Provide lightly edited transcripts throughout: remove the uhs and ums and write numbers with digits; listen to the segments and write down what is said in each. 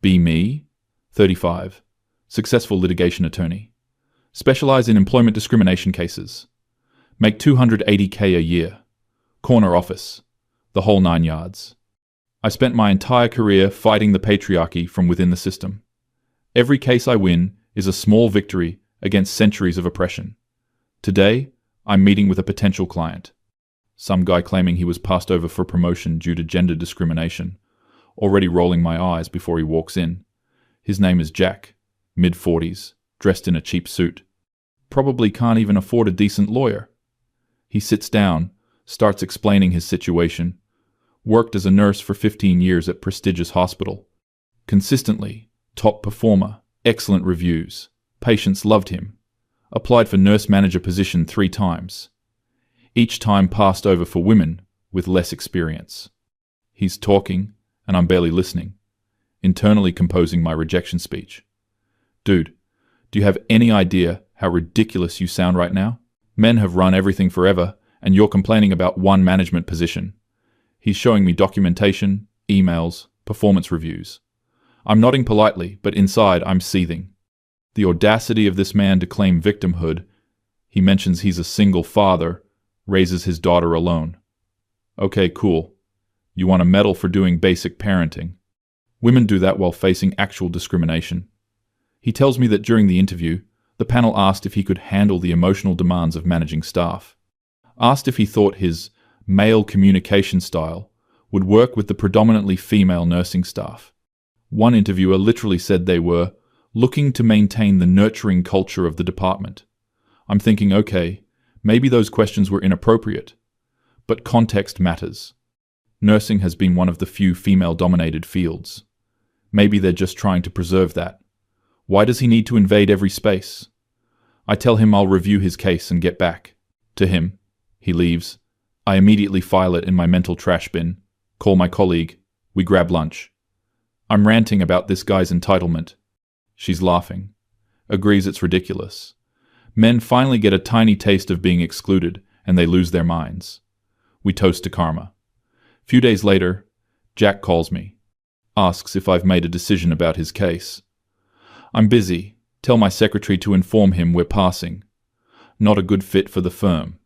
Be me, 35, successful litigation attorney. Specialize in employment discrimination cases. Make $280K a year. Corner office. The whole 9 yards. I spent my entire career fighting the patriarchy from within the system. Every case I win is a small victory against centuries of oppression. Today, I'm meeting with a potential client. Some guy claiming he was passed over for promotion due to gender discrimination, already rolling my eyes before he walks in. His name is Jack, mid-40s, dressed in a cheap suit. Probably can't even afford a decent lawyer. He sits down, starts explaining his situation. Worked as a nurse for 15 years at prestigious hospital. Consistently, top performer, excellent reviews. Patients loved him. Applied for nurse manager position 3 times. Each time passed over for women with less experience. He's talking, and I'm barely listening, internally composing my rejection speech. Dude, do you have any idea how ridiculous you sound right now? Men have run everything forever, and you're complaining about one management position. He's showing me documentation, emails, performance reviews. I'm nodding politely, but inside I'm seething. The audacity of this man to claim victimhood. He mentions he's a single father, raises his daughter alone. Okay, cool. You want a medal for doing basic parenting. Women do that while facing actual discrimination. He tells me that during the interview, the panel asked if he could handle the emotional demands of managing staff. Asked if he thought his male communication style would work with the predominantly female nursing staff. One interviewer literally said they were looking to maintain the nurturing culture of the department. I'm thinking, okay, maybe those questions were inappropriate. But context matters. Nursing has been one of the few female-dominated fields. Maybe they're just trying to preserve that. Why does he need to invade every space? I tell him I'll review his case and get back to him. He leaves. I immediately file it in my mental trash bin, call my colleague, we grab lunch. I'm ranting about this guy's entitlement. She's laughing. Agrees it's ridiculous. Men finally get a tiny taste of being excluded, and they lose their minds. We toast to karma. Few days later, Jack calls me. Asks if I've made a decision about his case. I'm busy. Tell my secretary to inform him we're passing. Not a good fit for the firm.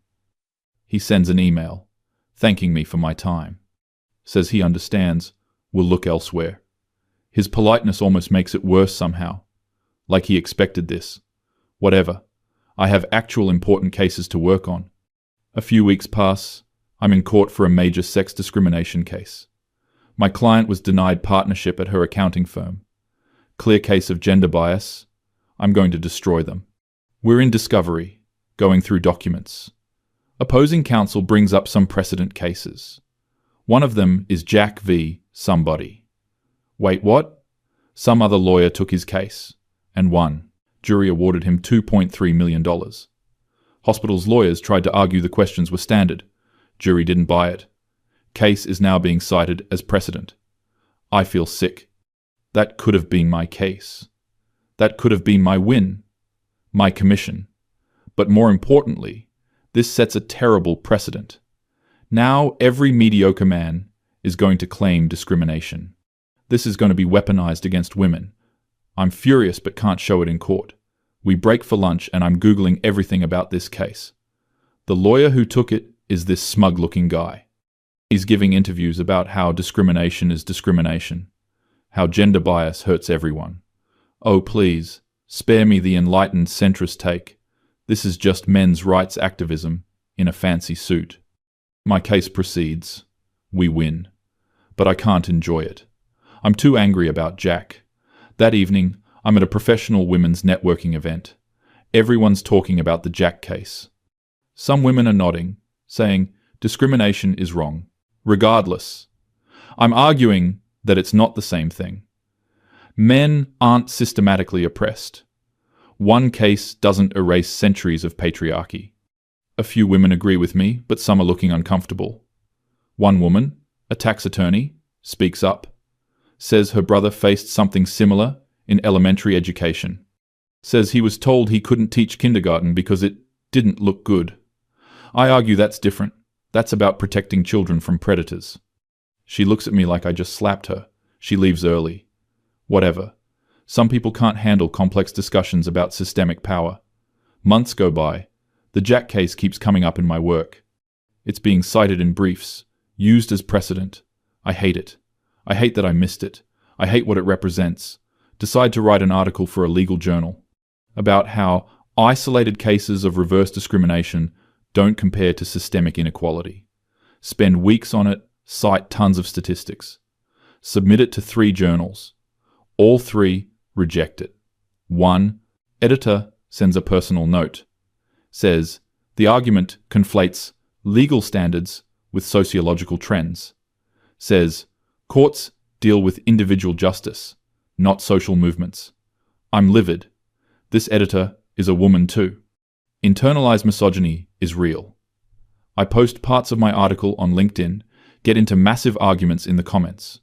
He sends an email, thanking me for my time. Says he understands, we'll look elsewhere. His politeness almost makes it worse somehow. Like he expected this. Whatever. I have actual important cases to work on. A few weeks pass. I'm in court for a major sex discrimination case. My client was denied partnership at her accounting firm. Clear case of gender bias. I'm going to destroy them. We're in discovery, going through documents. Opposing counsel brings up some precedent cases. One of them is Jack v. somebody. Wait, what? Some other lawyer took his case and won. Jury awarded him $2.3 million. Hospital's lawyers tried to argue the questions were standard. Jury didn't buy it. Case is now being cited as precedent. I feel sick. That could have been my case. That could have been my win. My commission. But more importantly, this sets a terrible precedent. Now every mediocre man is going to claim discrimination. This is going to be weaponized against women. I'm furious but can't show it in court. We break for lunch and I'm Googling everything about this case. The lawyer who took it is this smug-looking guy. He's giving interviews about how discrimination is discrimination, how gender bias hurts everyone. Oh please, spare me the enlightened centrist take. This is just men's rights activism in a fancy suit. My case proceeds. We win. But I can't enjoy it. I'm too angry about Jack. That evening, I'm at a professional women's networking event. Everyone's talking about the Jack case. Some women are nodding, saying discrimination is wrong. Regardless, I'm arguing that it's not the same thing. Men aren't systematically oppressed. One case doesn't erase centuries of patriarchy. A few women agree with me, but some are looking uncomfortable. One woman, a tax attorney, speaks up. Says her brother faced something similar in elementary education. Says he was told he couldn't teach kindergarten because it didn't look good. I argue that's different. That's about protecting children from predators. She looks at me like I just slapped her. She leaves early. Whatever. Some people can't handle complex discussions about systemic power. Months go by. The Jack case keeps coming up in my work. It's being cited in briefs, used as precedent. I hate it. I hate that I missed it. I hate what it represents. Decide to write an article for a legal journal about how isolated cases of reverse discrimination don't compare to systemic inequality. Spend weeks on it, cite tons of statistics. Submit it to 3 journals. All 3 reject it. 1. Editor sends a personal note. Says, the argument conflates legal standards with sociological trends. Says, courts deal with individual justice, not social movements. I'm livid. This editor is a woman too. Internalized misogyny is real. I post parts of my article on LinkedIn, get into massive arguments in the comments.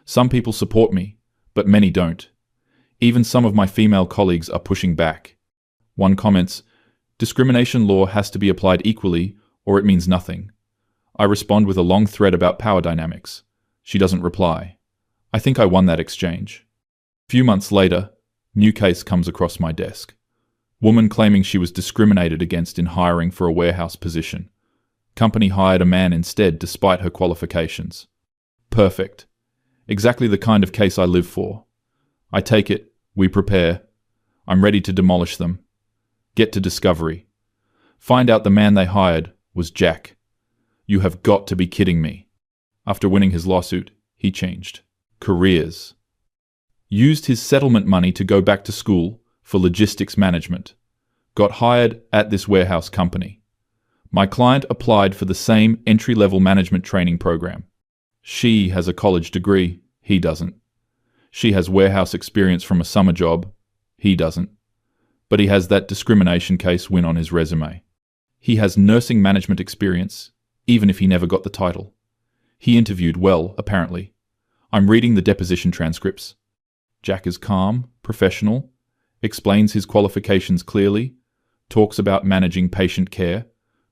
Some people support me, but many don't. Even some of my female colleagues are pushing back. One comments, discrimination law has to be applied equally or it means nothing. I respond with a long thread about power dynamics. She doesn't reply. I think I won that exchange. Few months later, new case comes across my desk. Woman claiming she was discriminated against in hiring for a warehouse position. Company hired a man instead despite her qualifications. Perfect. Exactly the kind of case I live for. I take it, we prepare. I'm ready to demolish them. Get to discovery. Find out the man they hired was Jack. You have got to be kidding me. After winning his lawsuit, he changed careers. Used his settlement money to go back to school for logistics management. Got hired at this warehouse company. My client applied for the same entry-level management training program. She has a college degree, he doesn't. She has warehouse experience from a summer job, he doesn't. But he has that discrimination case win on his resume. He has nursing management experience, even if he never got the title. He interviewed well, apparently. I'm reading the deposition transcripts. Jack is calm, professional, explains his qualifications clearly, talks about managing patient care,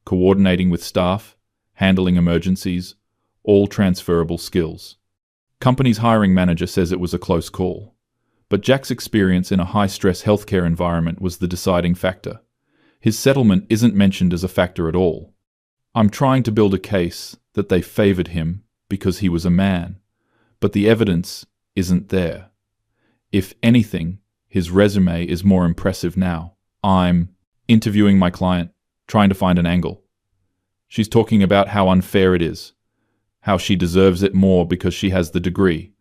coordinating with staff, handling emergencies, all transferable skills. Company's hiring manager says it was a close call, but Jack's experience in a high-stress healthcare environment was the deciding factor. His settlement isn't mentioned as a factor at all. I'm trying to build a case that they favored him because he was a man, but the evidence isn't there. If anything, his resume is more impressive now. I'm interviewing my client, trying to find an angle. She's talking about how unfair it is, how she deserves it more because she has the degree,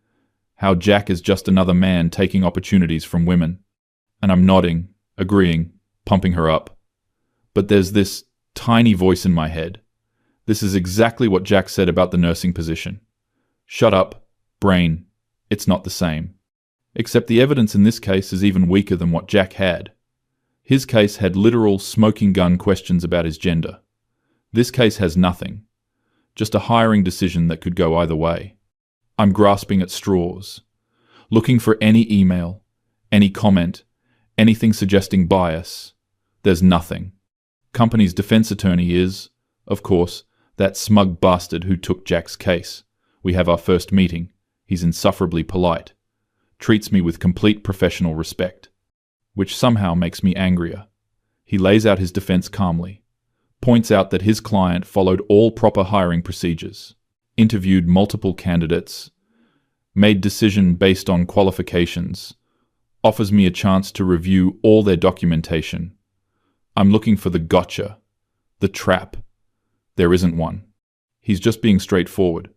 how Jack is just another man taking opportunities from women. And I'm nodding, agreeing, pumping her up. But there's this tiny voice in my head. This is exactly what Jack said about the nursing position. Shut up, brain. It's not the same. Except the evidence in this case is even weaker than what Jack had. His case had literal smoking gun questions about his gender. This case has nothing. Just a hiring decision that could go either way. I'm grasping at straws, looking for any email, any comment, anything suggesting bias. There's nothing. Company's defense attorney is, of course, that smug bastard who took Jack's case. We have our first meeting. He's insufferably polite. Treats me with complete professional respect, which somehow makes me angrier. He lays out his defense calmly, points out that his client followed all proper hiring procedures, interviewed multiple candidates, made decision based on qualifications, offers me a chance to review all their documentation. I'm looking for the gotcha, the trap. There isn't one. He's just being straightforward.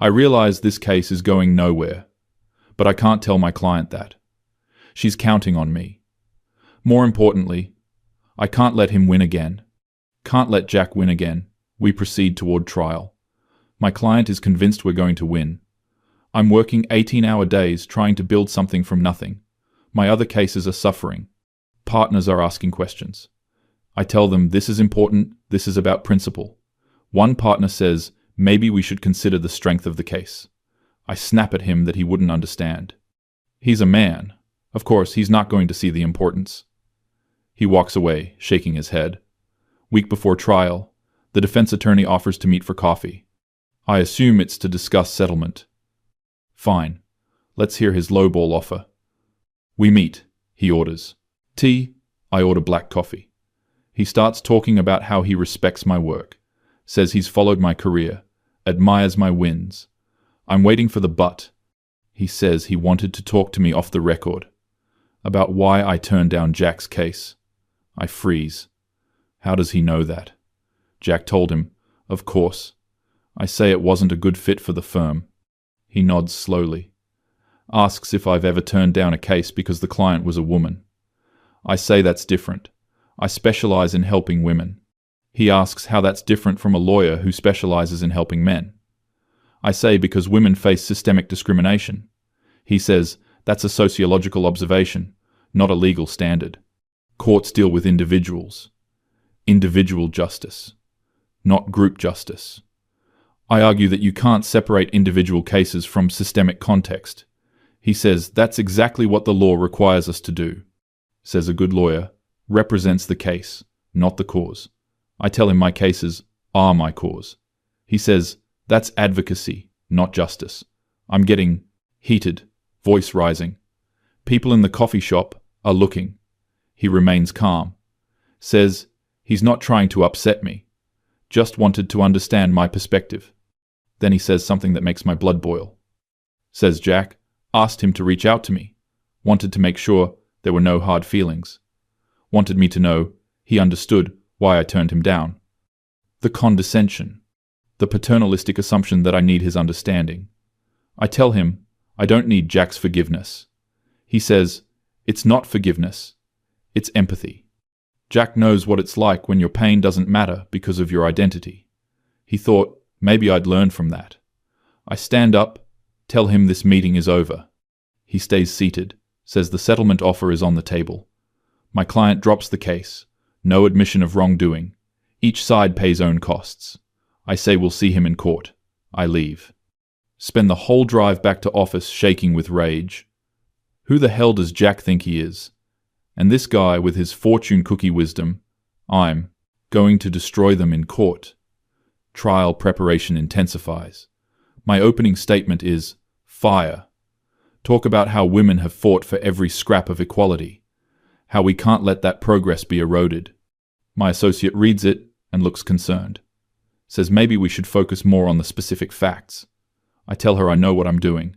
I realize this case is going nowhere, but I can't tell my client that. She's counting on me. More importantly, I can't let him win again. Can't let Jack win again. We proceed toward trial. My client is convinced we're going to win. I'm working 18-hour days trying to build something from nothing. My other cases are suffering. Partners are asking questions. I tell them this is important, this is about principle. One partner says, maybe we should consider the strength of the case. I snap at him that he wouldn't understand. He's a man. Of course, he's not going to see the importance. He walks away, shaking his head. Week before trial, the defense attorney offers to meet for coffee. I assume it's to discuss settlement. Fine. Let's hear his lowball offer. We meet, he orders. Tea, I order black coffee. He starts talking about how he respects my work, says he's followed my career, admires my wins. I'm waiting for the but. He says he wanted to talk to me off the record, about why I turned down Jack's case. I freeze. How does he know that? Jack told him, of course. I say it wasn't a good fit for the firm. He nods slowly. Asks if I've ever turned down a case because the client was a woman. I say that's different. I specialize in helping women. He asks how that's different from a lawyer who specializes in helping men. I say because women face systemic discrimination. He says that's a sociological observation, not a legal standard. Courts deal with individuals. Individual justice, not group justice. I argue that you can't separate individual cases from systemic context. He says that's exactly what the law requires us to do. Says a good lawyer represents the case, not the cause. I tell him my cases are my cause. He says that's advocacy, not justice. I'm getting heated, voice rising. People in the coffee shop are looking. He remains calm. Says he's not trying to upset me, just wanted to understand my perspective. Then he says something that makes my blood boil. Says Jack asked him to reach out to me, wanted to make sure there were no hard feelings, wanted me to know he understood why I turned him down. The condescension, the paternalistic assumption that I need his understanding. I tell him I don't need Jack's forgiveness. He says it's not forgiveness, it's empathy. Jack knows what it's like when your pain doesn't matter because of your identity. He thought maybe I'd learn from that. I stand up, tell him this meeting is over. He stays seated, says the settlement offer is on the table. My client drops the case. No admission of wrongdoing. Each side pays own costs. I say we'll see him in court. I leave. Spend the whole drive back to office shaking with rage. Who the hell does Jack think he is? And this guy with his fortune cookie wisdom, I'm going to destroy them in court. Trial preparation intensifies. My opening statement is fire. Talk about how women have fought for every scrap of equality, how we can't let that progress be eroded. My associate reads it and looks concerned. Says maybe we should focus more on the specific facts. I tell her I know what I'm doing.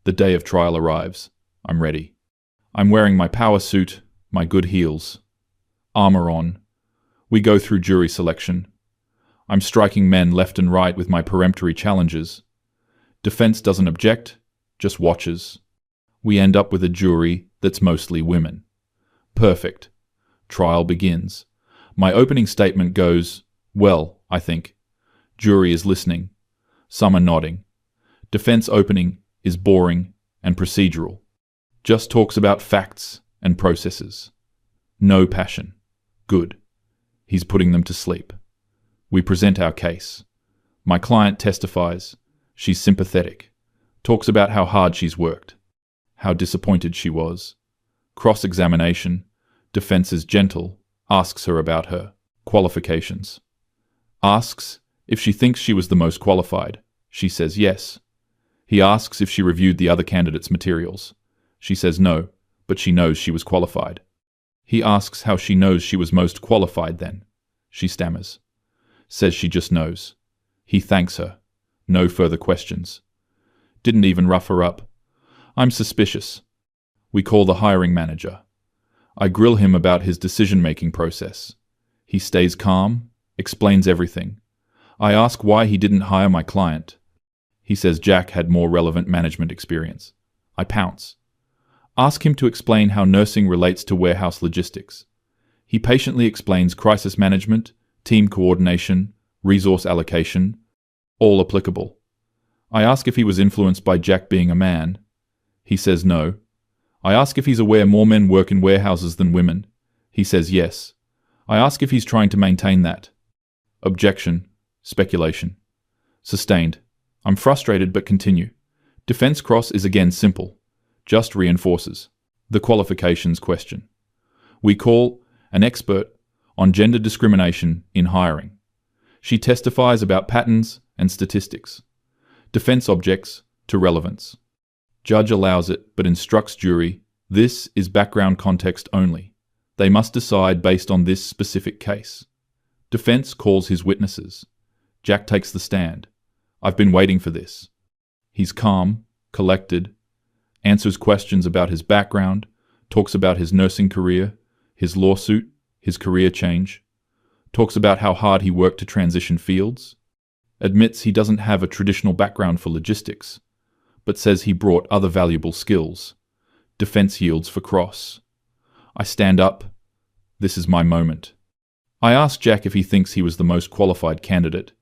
The day of trial arrives. I'm ready. I'm wearing my power suit, my good heels. Armor on. We go through jury selection. I'm striking men left and right with my peremptory challenges. Defense doesn't object, just watches. We end up with a jury that's mostly women. Perfect. Trial begins. My opening statement goes, well, I think. Jury is listening. Some are nodding. Defense opening is boring and procedural. Just talks about facts and processes. No passion. Good. He's putting them to sleep. We present our case. My client testifies. She's sympathetic. Talks about how hard she's worked. How disappointed she was. Cross-examination. Defense is gentle. Asks her about her qualifications. Asks if she thinks she was the most qualified. She says yes. He asks if she reviewed the other candidates' materials. She says no, but she knows she was qualified. He asks how she knows she was most qualified then. She stammers. Says she just knows. He thanks her. No further questions. Didn't even rough her up. I'm suspicious. We call the hiring manager. I grill him about his decision-making process. He stays calm, explains everything. I ask why he didn't hire my client. He says Jack had more relevant management experience. I pounce. Ask him to explain how nursing relates to warehouse logistics. He patiently explains crisis management, team coordination, resource allocation, all applicable. I ask if he was influenced by Jack being a man. He says no. I ask if he's aware more men work in warehouses than women. He says yes. I ask if he's trying to maintain that. Objection. Speculation. Sustained. I'm frustrated but continue. Defense cross is again simple. Just reinforces the qualifications question. We call an expert on gender discrimination in hiring. She testifies about patterns and statistics. Defense objects to relevance. Judge allows it, but instructs jury, this is background context only. They must decide based on this specific case. Defense calls his witnesses. Jack takes the stand. I've been waiting for this. He's calm, collected, answers questions about his background, talks about his nursing career, his lawsuit, his career change, talks about how hard he worked to transition fields, admits he doesn't have a traditional background for logistics, but says he brought other valuable skills. Defense yields for cross. I stand up. This is my moment. I ask Jack if he thinks he was the most qualified candidate.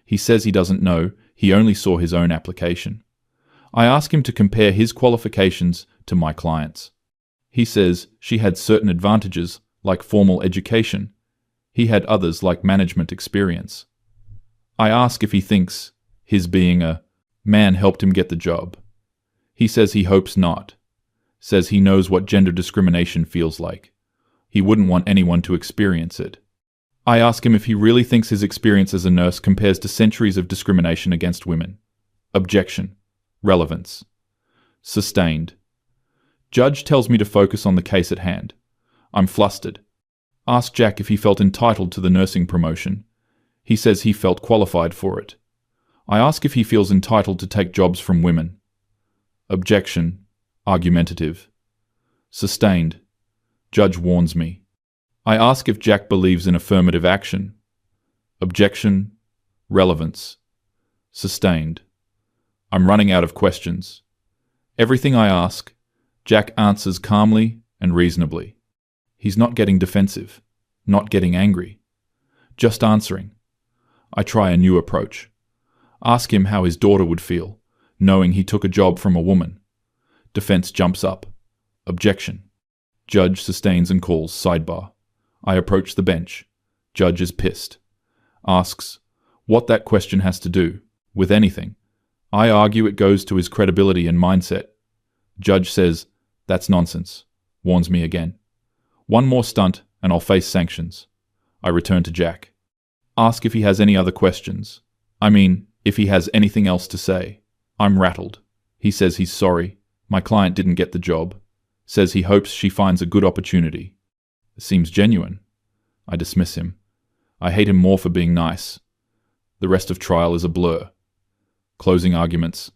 He says he doesn't know, he only saw his own application. I ask him to compare his qualifications to my client's. He says she had certain advantages, like formal education. He had others like management experience. I ask if he thinks his being a man helped him get the job. He says he hopes not. Says he knows what gender discrimination feels like. He wouldn't want anyone to experience it. I ask him if he really thinks his experience as a nurse compares to centuries of discrimination against women. Objection. Relevance. Sustained. Judge tells me to focus on the case at hand. I'm flustered. Ask Jack if he felt entitled to the nursing promotion. He says he felt qualified for it. I ask if he feels entitled to take jobs from women. Objection. Argumentative. Sustained. Judge warns me. I ask if Jack believes in affirmative action. Objection. Relevance. Sustained. I'm running out of questions. Everything I ask, Jack answers calmly and reasonably. He's not getting defensive, not getting angry, just answering. I try a new approach. Ask him how his daughter would feel, knowing he took a job from a woman. Defense jumps up. Objection. Judge sustains and calls sidebar. I approach the bench. Judge is pissed. Asks what that question has to do with anything. I argue it goes to his credibility and mindset. Judge says, that's nonsense. Warns me again. One more stunt and I'll face sanctions. I return to Jack. Ask if he has any other questions. If he has anything else to say. I'm rattled. He says he's sorry. My client didn't get the job. Says he hopes she finds a good opportunity. It seems genuine. I dismiss him. I hate him more for being nice. The rest of trial is a blur. Closing arguments.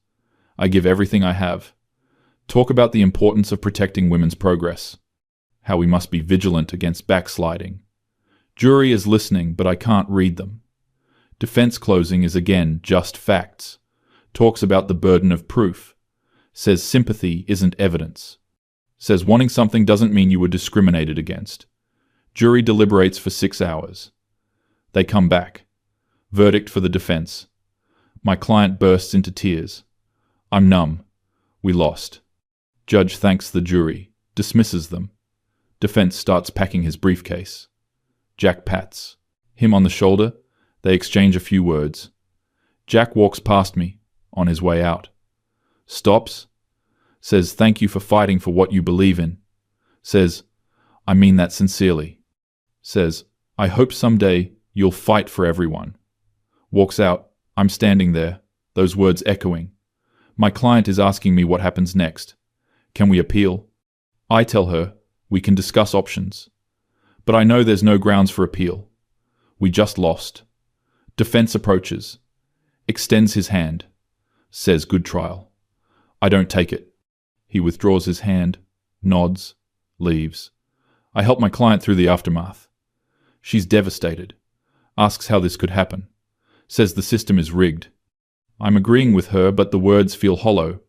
I give everything I have. Talk about the importance of protecting women's progress. How we must be vigilant against backsliding. Jury is listening, but I can't read them. Defense closing is again just facts. Talks about the burden of proof. Says sympathy isn't evidence. Says wanting something doesn't mean you were discriminated against. Jury deliberates for 6 hours. They come back. Verdict for the defense. My client bursts into tears. I'm numb. We lost. Judge thanks the jury, dismisses them. Defense starts packing his briefcase. Jack pats him on the shoulder. They exchange a few words. Jack walks past me, on his way out. Stops. Says thank you for fighting for what you believe in. Says, I mean that sincerely. Says, I hope someday you'll fight for everyone. Walks out. I'm standing there, those words echoing. My client is asking me what happens next. Can we appeal? I tell her, we can discuss options. But I know there's no grounds for appeal. We just lost. Defense approaches. Extends his hand. Says good trial. I don't take it. He withdraws his hand, nods, leaves. I help my client through the aftermath. She's devastated. Asks how this could happen. Says the system is rigged. I'm agreeing with her, but the words feel hollow.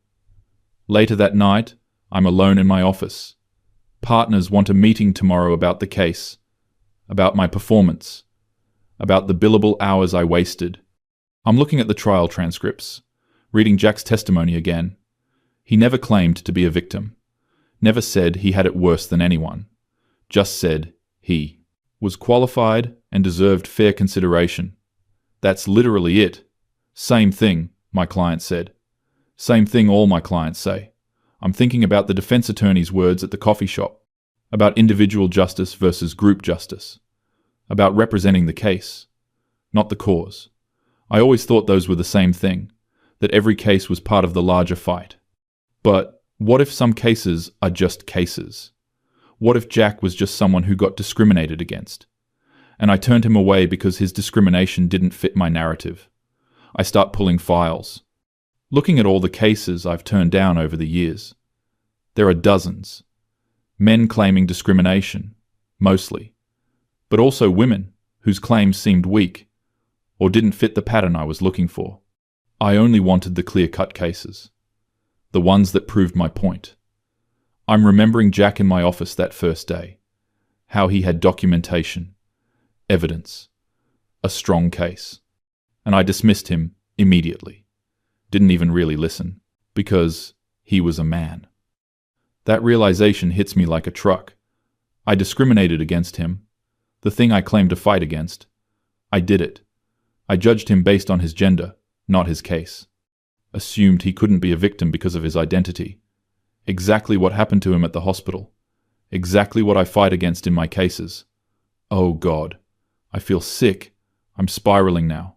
Later that night, I'm alone in my office. Partners want a meeting tomorrow about the case, about my performance, about the billable hours I wasted. I'm looking at the trial transcripts, reading Jack's testimony again. He never claimed to be a victim. Never said he had it worse than anyone. Just said he was qualified and deserved fair consideration. That's literally it. Same thing, my client said. Same thing all my clients say. I'm thinking about the defense attorney's words at the coffee shop, about individual justice versus group justice, about representing the case, not the cause. I always thought those were the same thing, that every case was part of the larger fight. But what if some cases are just cases? What if Jack was just someone who got discriminated against? And I turned him away because his discrimination didn't fit my narrative. I start pulling files, looking at all the cases I've turned down over the years. There are dozens. Men claiming discrimination, mostly, but also women whose claims seemed weak or didn't fit the pattern I was looking for. I only wanted the clear-cut cases, the ones that proved my point. I'm remembering Jack in my office that first day, how he had documentation, evidence, a strong case, and I dismissed him immediately. Didn't even really listen, because he was a man. That realization hits me like a truck. I discriminated against him, the thing I claimed to fight against. I did it. I judged him based on his gender, not his case. Assumed he couldn't be a victim because of his identity. Exactly what happened to him at the hospital. Exactly what I fight against in my cases. Oh God, I feel sick. I'm spiraling now.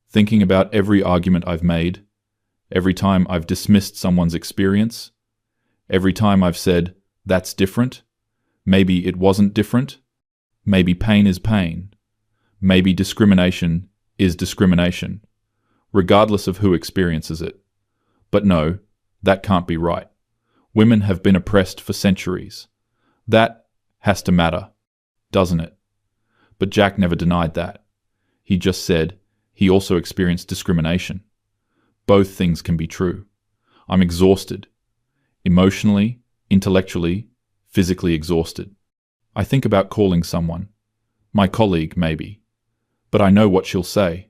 Thinking about every argument I've made, every time I've dismissed someone's experience, every time I've said, that's different. Maybe it wasn't different. Maybe pain is pain. Maybe discrimination is discrimination, regardless of who experiences it. But no, that can't be right. Women have been oppressed for centuries. That has to matter, doesn't it? But Jack never denied that. He just said he also experienced discrimination. Both things can be true. I'm exhausted. Emotionally, intellectually, physically exhausted. I think about calling someone. My colleague, maybe. But I know what she'll say.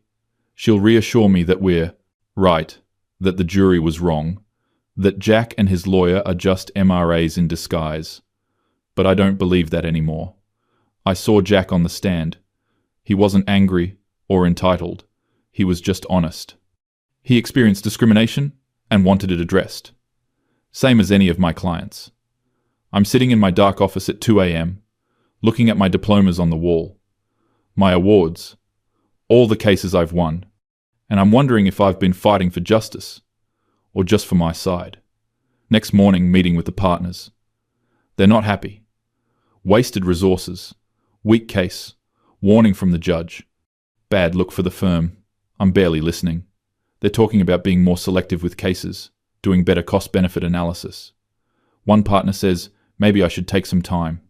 She'll reassure me that we're right, that the jury was wrong, that Jack and his lawyer are just MRAs in disguise. But I don't believe that anymore. I saw Jack on the stand. He wasn't angry or entitled. He was just honest. He experienced discrimination and wanted it addressed. Same as any of my clients. I'm sitting in my dark office at 2 a.m., looking at my diplomas on the wall, my awards, all the cases I've won, and I'm wondering if I've been fighting for justice or just for my side. Next morning, meeting with the partners. They're not happy. Wasted resources, weak case, warning from the judge. Bad look for the firm. I'm barely listening. They're talking about being more selective with cases, doing better cost-benefit analysis. One partner says, maybe I should take some time.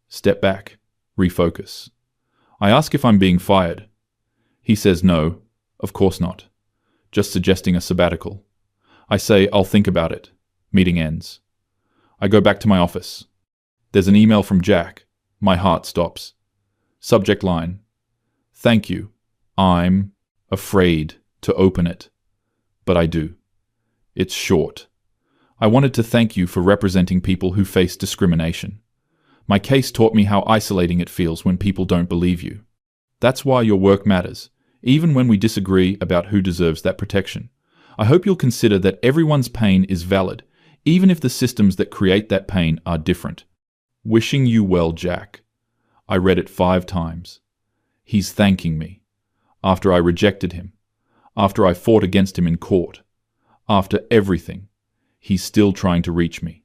Step back, refocus. I ask if I'm being fired. He says no, of course not. Just suggesting a sabbatical. I say, I'll think about it. Meeting ends. I go back to my office. There's an email from Jack. My heart stops. Subject line. Thank you. I'm afraid to open it. But I do. It's short. I wanted to thank you for representing people who face discrimination. My case taught me how isolating it feels when people don't believe you. That's why your work matters, even when we disagree about who deserves that protection. I hope you'll consider that everyone's pain is valid, even if the systems that create that pain are different. Wishing you well, Jack. I read it 5 times. He's thanking me. After I rejected him. After I fought against him in court. After everything. He's still trying to reach me.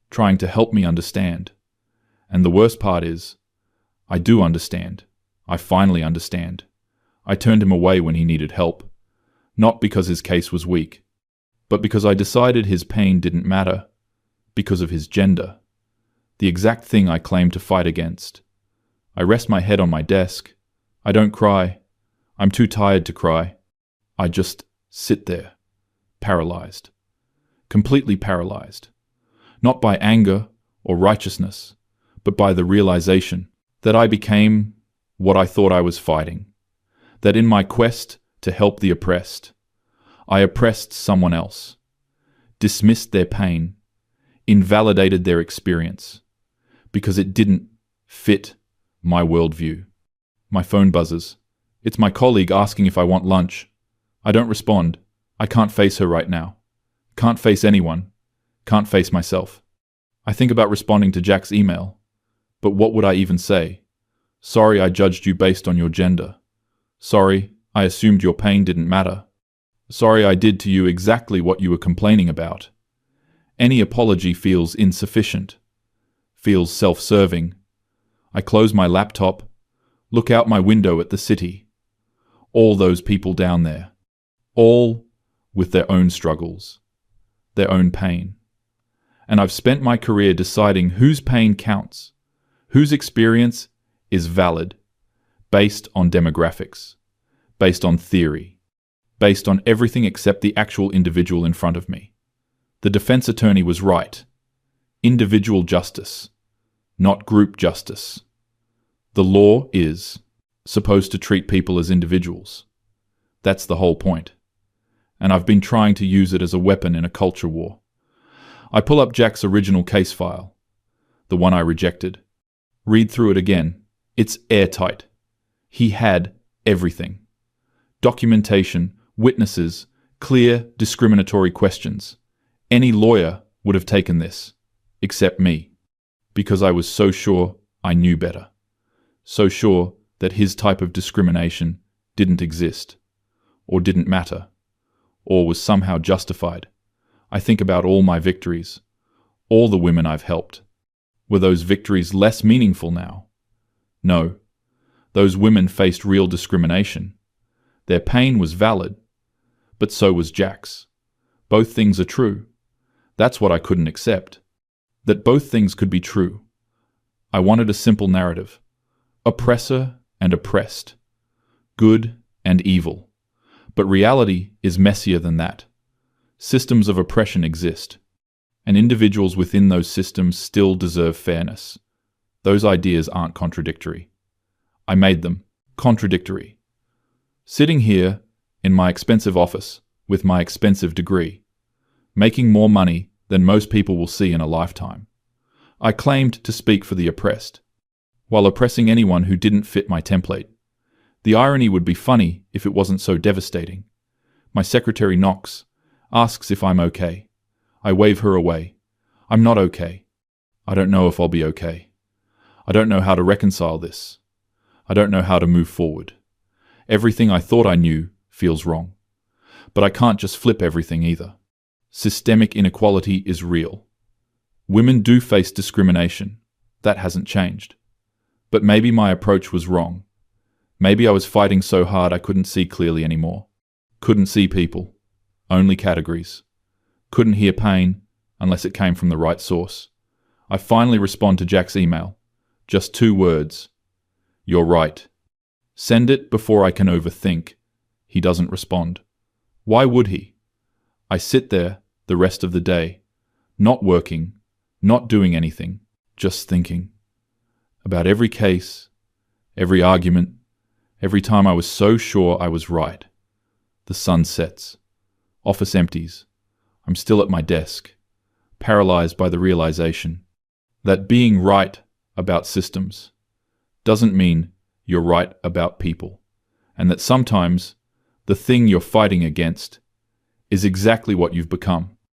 Trying to help me understand. And the worst part is, I do understand. I finally understand. I turned him away when he needed help. Not because his case was weak, but because I decided his pain didn't matter. Because of his gender. The exact thing I claimed to fight against. I rest my head on my desk. I don't cry. I'm too tired to cry. I just sit there, paralyzed. Completely paralyzed. Not by anger or righteousness, but by the realization that I became what I thought I was fighting. That in my quest to help the oppressed, I oppressed someone else, dismissed their pain, invalidated their experience, because it didn't fit my worldview. My phone buzzes. It's my colleague asking if I want lunch. I don't respond. I can't face her right now. Can't face anyone. Can't face myself. I think about responding to Jack's email. But what would I even say? Sorry I judged you based on your gender. Sorry, I assumed your pain didn't matter. Sorry I did to you exactly what you were complaining about. Any apology feels insufficient, feels self-serving. I close my laptop, look out my window at the city. All those people down there, all with their own struggles, their own pain. And I've spent my career deciding whose pain counts, whose experience is valid, based on demographics, based on theory, based on everything except the actual individual in front of me. The defense attorney was right. Individual justice, not group justice. The law is supposed to treat people as individuals. That's the whole point. And I've been trying to use it as a weapon in a culture war. I pull up Jack's original case file, the one I rejected. Read through it again. It's airtight. He had everything. Documentation, witnesses, clear, discriminatory questions. Any lawyer would have taken this, except me, because I was so sure I knew better. So sure that his type of discrimination didn't exist, or didn't matter, or was somehow justified. I think about all my victories, all the women I've helped. Were those victories less meaningful now? No. Those women faced real discrimination. Their pain was valid, but so was Jack's. Both things are true. That's what I couldn't accept. That both things could be true. I wanted a simple narrative. Oppressor and oppressed. Good and evil. But reality is messier than that. Systems of oppression exist, and individuals within those systems still deserve fairness. Those ideas aren't contradictory. I made them contradictory. Sitting here in my expensive office with my expensive degree, making more money than most people will see in a lifetime, I claimed to speak for the oppressed, while oppressing anyone who didn't fit my template. The irony would be funny if it wasn't so devastating. My secretary knocks, asks if I'm okay. I wave her away. I'm not okay. I don't know if I'll be okay. I don't know how to reconcile this. I don't know how to move forward. Everything I thought I knew feels wrong. But I can't just flip everything either. Systemic inequality is real. Women do face discrimination. That hasn't changed. But maybe my approach was wrong. Maybe I was fighting so hard I couldn't see clearly anymore. Couldn't see people. Only categories. Couldn't hear pain unless it came from the right source. I finally respond to Jack's email. Just 2 words. You're right. Send it before I can overthink. He doesn't respond. Why would he? I sit there the rest of the day, not working, not doing anything, just thinking. About every case, every argument, every time I was so sure I was right. The sun sets. Office empties. I'm still at my desk, paralyzed by the realization that being right about systems doesn't mean you're right about people, and that sometimes the thing you're fighting against is exactly what you've become.